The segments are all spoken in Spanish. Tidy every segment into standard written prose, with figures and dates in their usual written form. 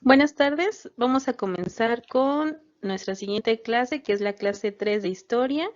Buenas tardes, vamos a comenzar con nuestra siguiente clase, que es la clase 3 de Historia,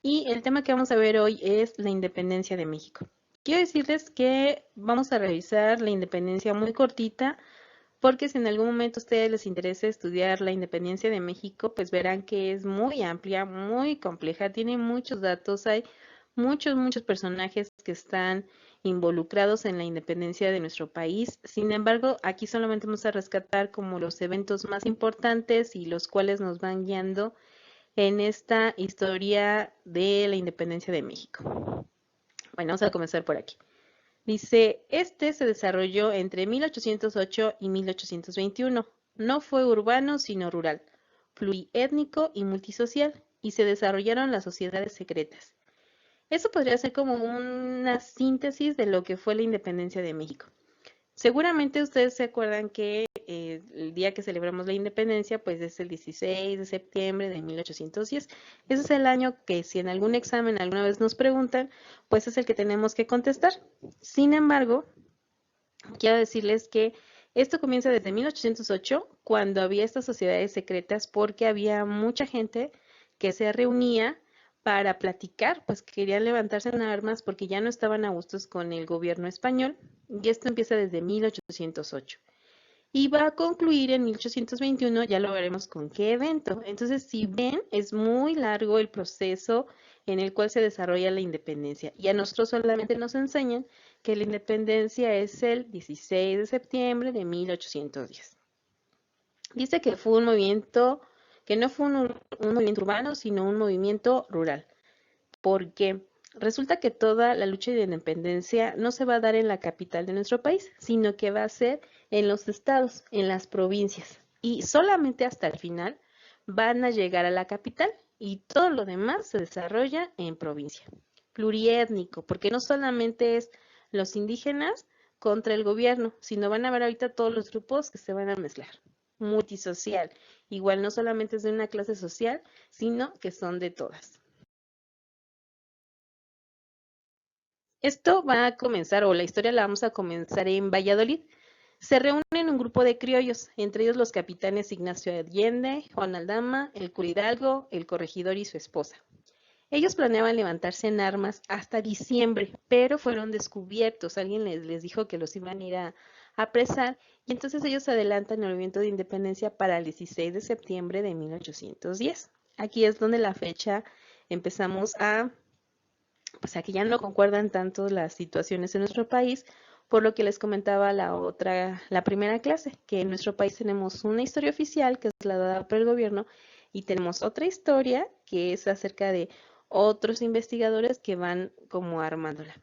y el tema que vamos a ver hoy es la independencia de México. Quiero decirles que vamos a revisar la independencia muy cortita, porque si en algún momento a ustedes les interesa estudiar la independencia de México, pues verán que es muy amplia, muy compleja, tiene muchos datos, hay muchos personajes que están involucrados en la independencia de nuestro país. Sin embargo, aquí solamente vamos a rescatar como los eventos más importantes y los cuales nos van guiando en esta historia de la independencia de México. Bueno, vamos a comenzar por aquí. Dice, este se desarrolló entre 1808 y 1821. No fue urbano, sino rural, pluriétnico y multisocial, y se desarrollaron las sociedades secretas. Eso podría ser como una síntesis de lo que fue la independencia de México. Seguramente ustedes se acuerdan que el día que celebramos la independencia, pues es el 16 de septiembre de 1810. Ese es el año que si en algún examen alguna vez nos preguntan, pues es el que tenemos que contestar. Sin embargo, quiero decirles que esto comienza desde 1808, cuando había estas sociedades secretas, porque había mucha gente que se reunía para platicar, pues que querían levantarse en armas porque ya no estaban a gustos con el gobierno español, y esto empieza desde 1808. Y va a concluir en 1821, ya lo veremos con qué evento. Entonces, si ven, es muy largo el proceso en el cual se desarrolla la independencia. Y a nosotros solamente nos enseñan que la independencia es el 16 de septiembre de 1810. Dice que fue un movimiento, que no fue un movimiento urbano, sino un movimiento rural, porque resulta que toda la lucha de independencia no se va a dar en la capital de nuestro país, sino que va a ser en los estados, en las provincias, y solamente hasta el final van a llegar a la capital y todo lo demás se desarrolla en provincia. Pluriétnico, porque no solamente es los indígenas contra el gobierno, sino van a ver ahorita todos los grupos que se van a mezclar. Multisocial, igual no solamente es de una clase social, sino que son de todas. Esto va a comenzar, o la historia la vamos a comenzar en Valladolid. Se reúnen un grupo de criollos, entre ellos los capitanes Ignacio Allende, Juan Aldama, el cura Hidalgo, el corregidor y su esposa. Ellos planeaban levantarse en armas hasta diciembre, pero fueron descubiertos. Alguien les dijo que los iban a ir a apresar, y entonces ellos adelantan el movimiento de independencia para el 16 de septiembre de 1810. Aquí es donde la fecha empezamos a, pues aquí ya no concuerdan tanto las situaciones en nuestro país, por lo que les comentaba la primera clase, que en nuestro país tenemos una historia oficial, que es la dada por el gobierno, y tenemos otra historia, que es acerca de otros investigadores que van como armándola.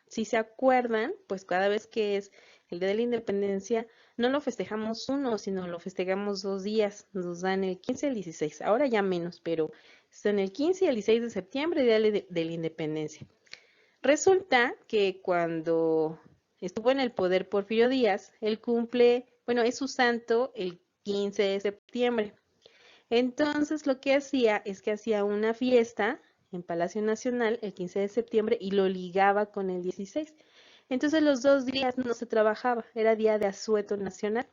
Si se acuerdan, pues cada vez que es el Día de la Independencia, no lo festejamos uno, sino lo festejamos 2 días. Nos dan el 15 y el 16. Ahora ya menos, pero son el 15 y el 16 de septiembre, Día de la Independencia. Resulta que cuando estuvo en el poder Porfirio Díaz, él cumple, bueno, es su santo el 15 de septiembre. Entonces lo que hacía es que hacía una fiesta en Palacio Nacional el 15 de septiembre y lo ligaba con el 16. Entonces los 2 días no se trabajaba, era día de asueto nacional.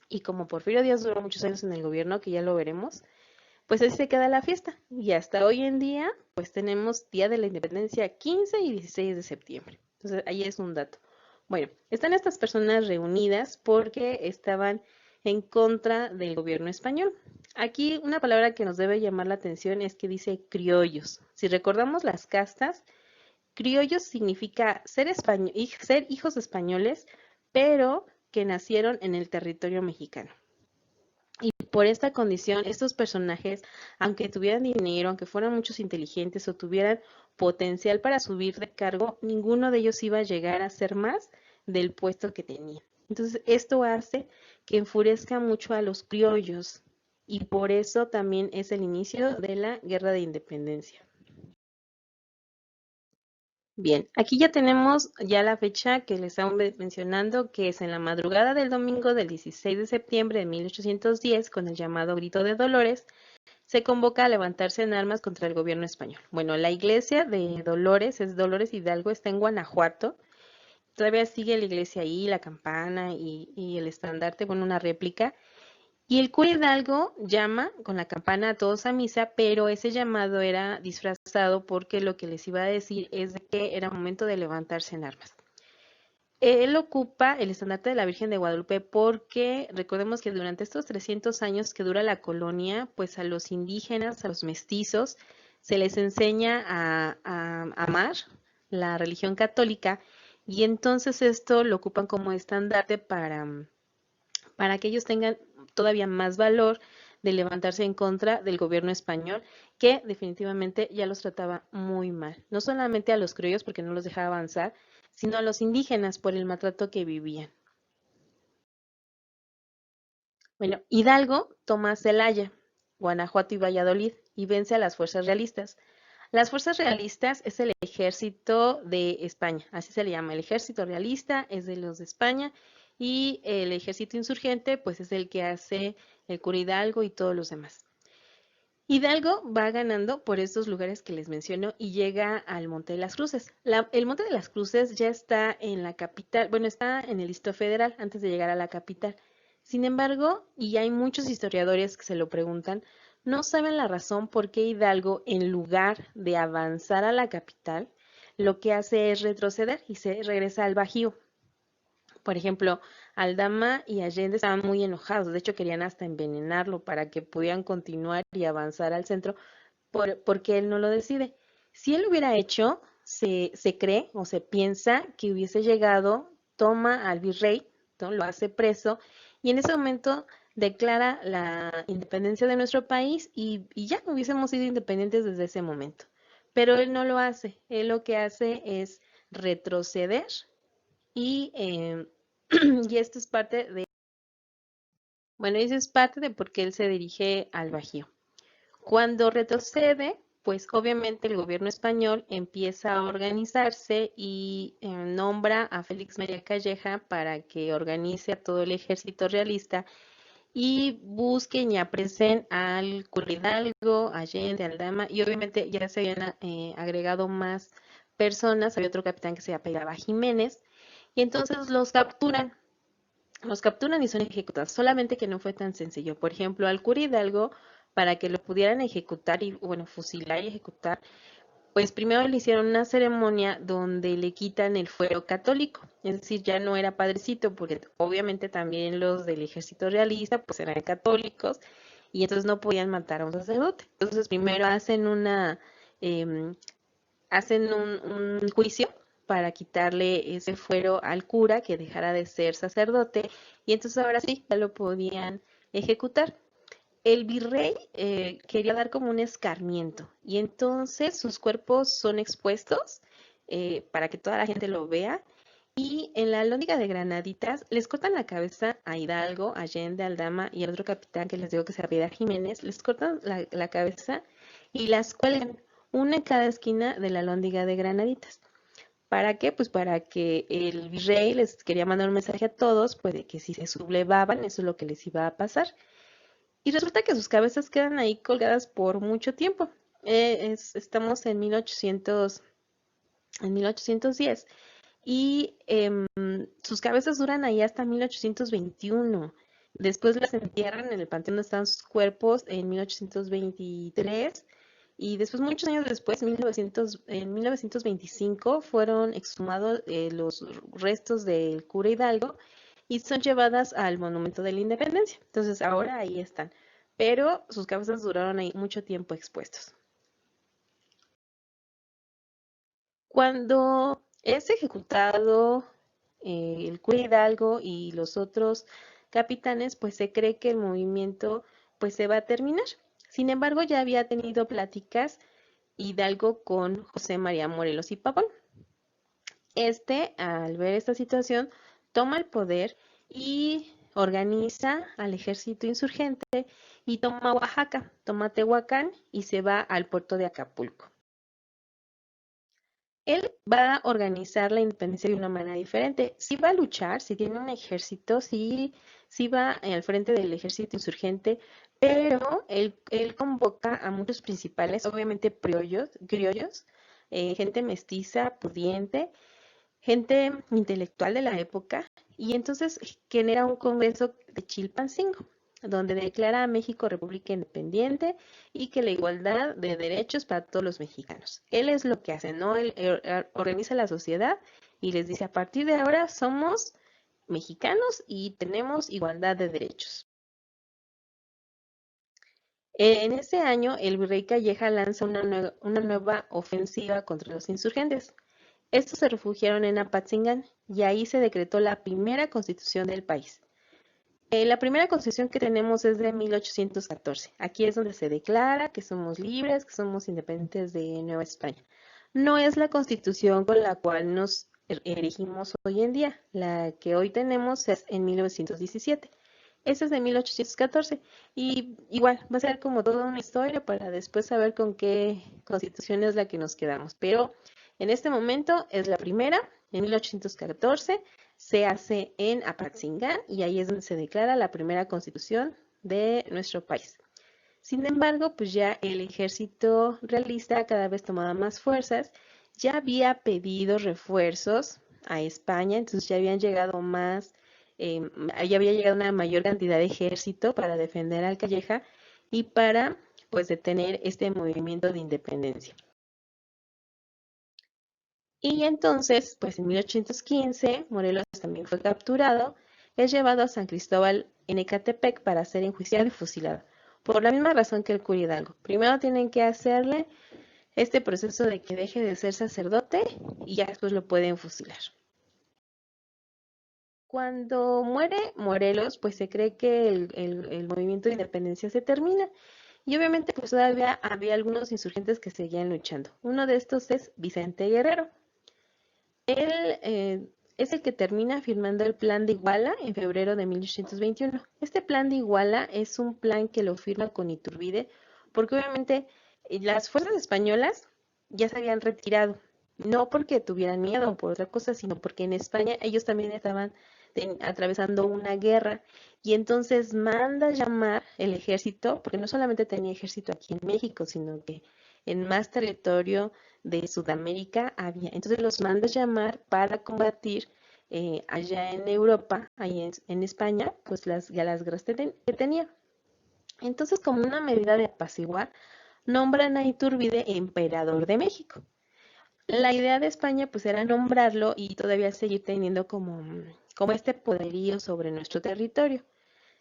Y como Porfirio Díaz duró muchos años en el gobierno, que ya lo veremos, pues así se queda la fiesta. Y hasta hoy en día, pues tenemos Día de la Independencia 15 y 16 de septiembre. Entonces ahí es un dato. Bueno, están estas personas reunidas porque estaban en contra del gobierno español. Aquí una palabra que nos debe llamar la atención es que dice criollos. Si recordamos las castas, criollos significa ser hijos españoles, pero que nacieron en el territorio mexicano. Y por esta condición, estos personajes, aunque tuvieran dinero, aunque fueran muchos inteligentes o tuvieran potencial para subir de cargo, ninguno de ellos iba a llegar a ser más del puesto que tenía. Entonces, esto hace que enfurezca mucho a los criollos, y por eso también es el inicio de la Guerra de Independencia. Bien, aquí ya tenemos ya la fecha que les estamos mencionando, que es en la madrugada del domingo del 16 de septiembre de 1810, con el llamado Grito de Dolores, se convoca a levantarse en armas contra el gobierno español. Bueno, la iglesia de Dolores, es Dolores Hidalgo, está en Guanajuato, todavía sigue la iglesia ahí, la campana y el estandarte, bueno, una réplica. Y el cura Hidalgo llama con la campana a todos a misa, pero ese llamado era disfrazado porque lo que les iba a decir es de que era momento de levantarse en armas. Él ocupa el estandarte de la Virgen de Guadalupe porque recordemos que durante estos 300 años que dura la colonia, pues a los indígenas, a los mestizos, se les enseña a amar la religión católica y entonces esto lo ocupan como estandarte para que ellos tengan todavía más valor de levantarse en contra del gobierno español, que definitivamente ya los trataba muy mal. No solamente a los criollos porque no los dejaba avanzar, sino a los indígenas por el maltrato que vivían. Bueno, Hidalgo toma Celaya, Guanajuato y Valladolid y vence a las fuerzas realistas. Las fuerzas realistas es el ejército de España, así se le llama. El ejército realista es de los de España y el ejército insurgente pues es el que hace el cura Hidalgo y todos los demás. Hidalgo va ganando por estos lugares que les menciono y llega al Monte de las Cruces. El Monte de las Cruces ya está en la capital, bueno, está en el Distrito Federal antes de llegar a la capital. Sin embargo, y hay muchos historiadores que se lo preguntan, no saben la razón por qué Hidalgo, en lugar de avanzar a la capital, lo que hace es retroceder y se regresa al Bajío. Por ejemplo, Aldama y Allende estaban muy enojados, de hecho querían hasta envenenarlo para que pudieran continuar y avanzar al centro, porque él no lo decide. Si él lo hubiera hecho, se cree o se piensa que hubiese llegado, toma al virrey, ¿no? Lo hace preso y en ese momento declara la independencia de nuestro país y ya hubiésemos sido independientes desde ese momento. Pero él no lo hace, él lo que hace es retroceder y, y esto es parte de, bueno, eso es parte de por qué él se dirige al Bajío. Cuando retrocede, pues obviamente el gobierno español empieza a organizarse y nombra a Félix María Calleja para que organice a todo el ejército realista y busquen y apresen al cura Hidalgo, Allende, Aldama y obviamente ya se habían agregado más personas, había otro capitán que se apellidaba Jiménez y entonces los capturan y son ejecutados, solamente que no fue tan sencillo. Por ejemplo, al cura Hidalgo, para que lo pudieran ejecutar y, bueno, fusilar y ejecutar, pues primero le hicieron una ceremonia donde le quitan el fuero católico, es decir, ya no era padrecito, porque obviamente también los del ejército realista, pues eran católicos, y entonces no podían matar a un sacerdote. Entonces primero eh, hacen un juicio para quitarle ese fuero al cura que dejara de ser sacerdote y entonces ahora sí ya lo podían ejecutar. El virrey quería dar como un escarmiento y entonces sus cuerpos son expuestos para que toda la gente lo vea y en la Alhóndiga de Granaditas les cortan la cabeza a Hidalgo, a Allende, Aldama y al otro capitán que les digo que se apellida Jiménez, les cortan la cabeza y las cuelgan una en cada esquina de la Alhóndiga de Granaditas. ¿Para qué? Pues para que el virrey les quería mandar un mensaje a todos, pues de que si se sublevaban, eso es lo que les iba a pasar. Y resulta que sus cabezas quedan ahí colgadas por mucho tiempo. Estamos en 1810 y sus cabezas duran ahí hasta 1821. Después las entierran en el panteón donde están sus cuerpos en 1823 y después, muchos años después, en 1925, fueron exhumados los restos del cura Hidalgo y son llevadas al Monumento de la Independencia. Entonces ahora ahí están, pero sus cabezas duraron ahí mucho tiempo expuestos. Cuando es ejecutado el cura Hidalgo y los otros capitanes, pues se cree que el movimiento pues se va a terminar. Sin embargo, ya había tenido pláticas Hidalgo con José María Morelos y Pavón. Al ver esta situación, toma el poder y organiza al ejército insurgente y toma Oaxaca, toma Tehuacán y se va al puerto de Acapulco. Él va a organizar la independencia de una manera diferente. Sí va a luchar, sí tiene un ejército, sí va al frente del ejército insurgente, pero él convoca a muchos principales, obviamente criollos, gente mestiza, pudiente, gente intelectual de la época, y entonces genera un congreso de Chilpancingo, donde declara a México república independiente y que la igualdad de derechos para todos los mexicanos. Él es lo que hace, ¿no? Él organiza la sociedad y les dice, a partir de ahora somos mexicanos y tenemos igualdad de derechos. En ese año, el virrey Calleja lanza una nueva ofensiva contra los insurgentes. Estos se refugiaron en Apatzingán y ahí se decretó la primera constitución del país. La primera constitución que tenemos es de 1814. Aquí es donde se declara que somos libres, que somos independientes de Nueva España. No es la constitución con la cual nos erigimos hoy en día. La que hoy tenemos es en 1917. Esta es de 1814 y igual va a ser como toda una historia para después saber con qué constitución es la que nos quedamos. Pero en este momento es la primera, en 1814 se hace en Apatzingán y ahí es donde se declara la primera constitución de nuestro país. Sin embargo, pues ya el ejército realista cada vez tomaba más fuerzas, ya había pedido refuerzos a España, entonces ya habían llegado más, ya había llegado una mayor cantidad de ejército para defender al Calleja y para pues detener este movimiento de independencia. Y entonces, pues en 1815, Morelos también fue capturado, es llevado a San Cristóbal en Ecatepec para ser enjuiciado y fusilado, por la misma razón que el cura Hidalgo. Primero tienen que hacerle este proceso de que deje de ser sacerdote y ya después lo pueden fusilar. Cuando muere Morelos, pues se cree que el movimiento de independencia se termina. Y obviamente pues todavía había algunos insurgentes que seguían luchando. Uno de estos es Vicente Guerrero. Él es el que termina firmando el Plan de Iguala en febrero de 1821. Este Plan de Iguala es un plan que lo firma con Iturbide porque obviamente las fuerzas españolas ya se habían retirado, no porque tuvieran miedo o por otra cosa, sino porque en España ellos también estaban atravesando una guerra y entonces manda llamar el ejército, porque no solamente tenía ejército aquí en México, sino que en más territorio de Sudamérica había. Entonces los manda llamar para combatir allá en Europa, ahí en España, pues las guerras que tenía. Entonces, como una medida de apaciguar, nombran a Iturbide emperador de México. La idea de España pues era nombrarlo y todavía seguir teniendo como este poderío sobre nuestro territorio.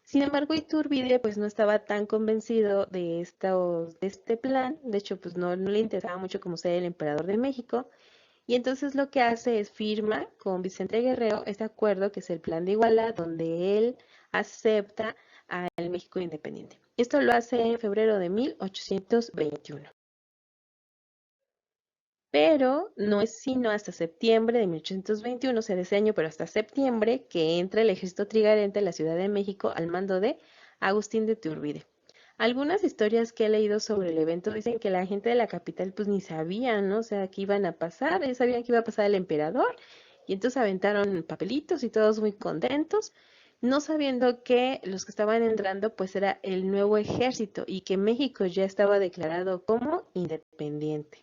Sin embargo, Iturbide pues no estaba tan convencido de este plan, de hecho pues no le interesaba mucho como ser el emperador de México, y entonces lo que hace es firma con Vicente Guerrero este acuerdo que es el Plan de Iguala, donde él acepta al México independiente. Esto lo hace en febrero de 1821. Pero no es sino hasta septiembre de 1821, o sea, de ese año, pero hasta septiembre, que entra el ejército trigarante a la Ciudad de México al mando de Agustín de Iturbide. Algunas historias que he leído sobre el evento dicen que la gente de la capital pues ni sabía, ¿no? O sea, que iban a pasar, ellos sabían que iba a pasar el emperador y entonces aventaron papelitos y todos muy contentos, no sabiendo que los que estaban entrando pues era el nuevo ejército y que México ya estaba declarado como independiente.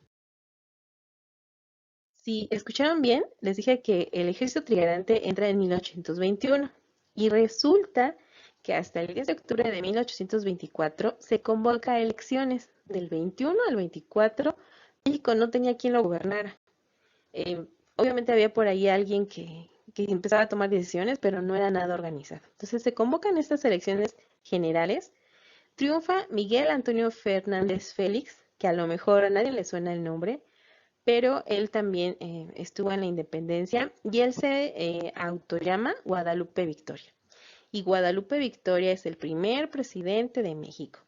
Si escucharon bien, les dije que el ejército trigarante entra en 1821 y resulta que hasta el 10 de octubre de 1824 se convoca a elecciones. Del 21 al 24, México no tenía quien lo gobernara. Obviamente había por ahí alguien que empezaba a tomar decisiones, pero no era nada organizado. Entonces se convocan estas elecciones generales. Triunfa Miguel Antonio Fernández Félix, que a lo mejor a nadie le suena el nombre, pero él también estuvo en la independencia y él se autollama Guadalupe Victoria. Y Guadalupe Victoria es el primer presidente de México.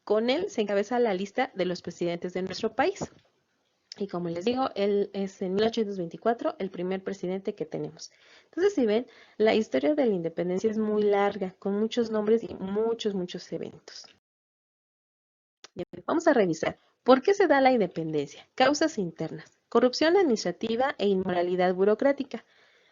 Con él se encabeza la lista de los presidentes de nuestro país. Y como les digo, él es en 1824 el primer presidente que tenemos. Entonces, si ven, la historia de la independencia es muy larga, con muchos nombres y muchos eventos. Bien, vamos a revisar. ¿Por qué se da la independencia? Causas internas. Corrupción administrativa e inmoralidad burocrática.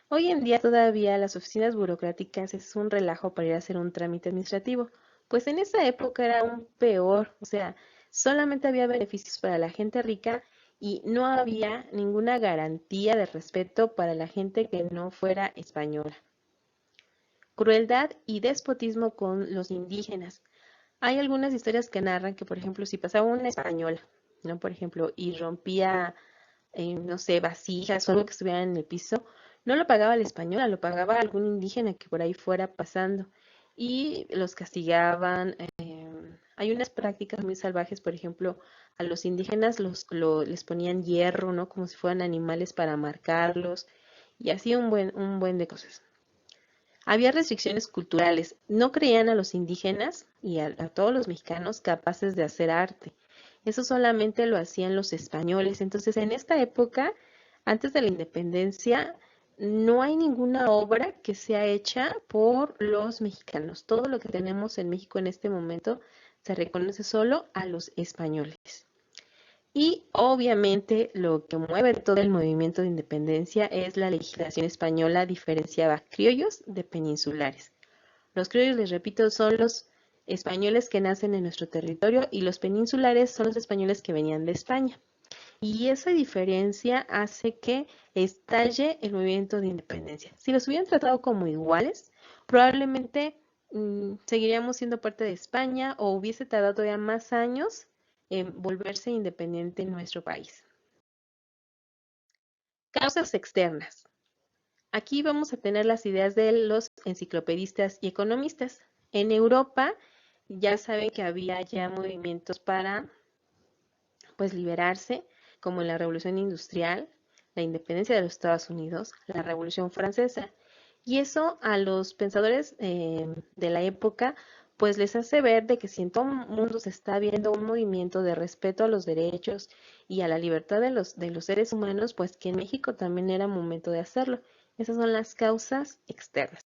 Hoy en día todavía las oficinas burocráticas es un relajo para ir a hacer un trámite administrativo, pues en esa época era aún peor, o sea, solamente había beneficios para la gente rica y no había ninguna garantía de respeto para la gente que no fuera española. Crueldad y despotismo con los indígenas. Hay algunas historias que narran que, por ejemplo, si pasaba una española, ¿no? Por ejemplo, y rompía, no sé, vasijas o algo que estuviera en el piso, no lo pagaba la española, lo pagaba algún indígena que por ahí fuera pasando y los castigaban. Hay unas prácticas muy salvajes, por ejemplo, a los indígenas les ponían hierro, ¿no? Como si fueran animales para marcarlos y así un buen de cosas. Había restricciones culturales. No creían a los indígenas y a todos los mexicanos capaces de hacer arte. Eso solamente lo hacían los españoles. Entonces, en esta época, antes de la independencia, no hay ninguna obra que sea hecha por los mexicanos. Todo lo que tenemos en México en este momento se reconoce solo a los españoles. Y obviamente lo que mueve todo el movimiento de independencia es la legislación española diferenciaba criollos de peninsulares. Los criollos, les repito, son los españoles que nacen en nuestro territorio y los peninsulares son los españoles que venían de España. Y esa diferencia hace que estalle el movimiento de independencia. Si los hubieran tratado como iguales, probablemente seguiríamos siendo parte de España o hubiese tardado todavía más años en volverse independiente en nuestro país. Causas externas. Aquí vamos a tener las ideas de los enciclopedistas y economistas. En Europa ya saben que había ya movimientos para pues liberarse, como la Revolución Industrial, la independencia de los Estados Unidos, la Revolución Francesa. Y eso a los pensadores de la época pues les hace ver de que si en todo el mundo se está viendo un movimiento de respeto a los derechos y a la libertad de los seres humanos, pues que en México también era momento de hacerlo. Esas son las causas externas.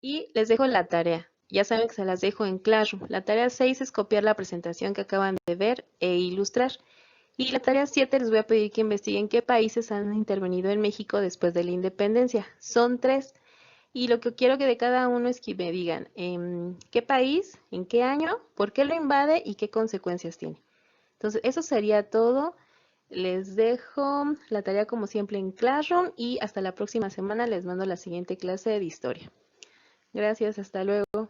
Y les dejo la tarea. Ya saben que se las dejo en Classroom. La tarea 6 es copiar la presentación que acaban de ver e ilustrar. Y la tarea 7 les voy a pedir que investiguen qué países han intervenido en México después de la independencia. Son 3. Y lo que quiero que de cada uno es que me digan qué país, en qué año, por qué lo invade y qué consecuencias tiene. Entonces, eso sería todo. Les dejo la tarea como siempre en Classroom y hasta la próxima semana les mando la siguiente clase de historia. Gracias, hasta luego.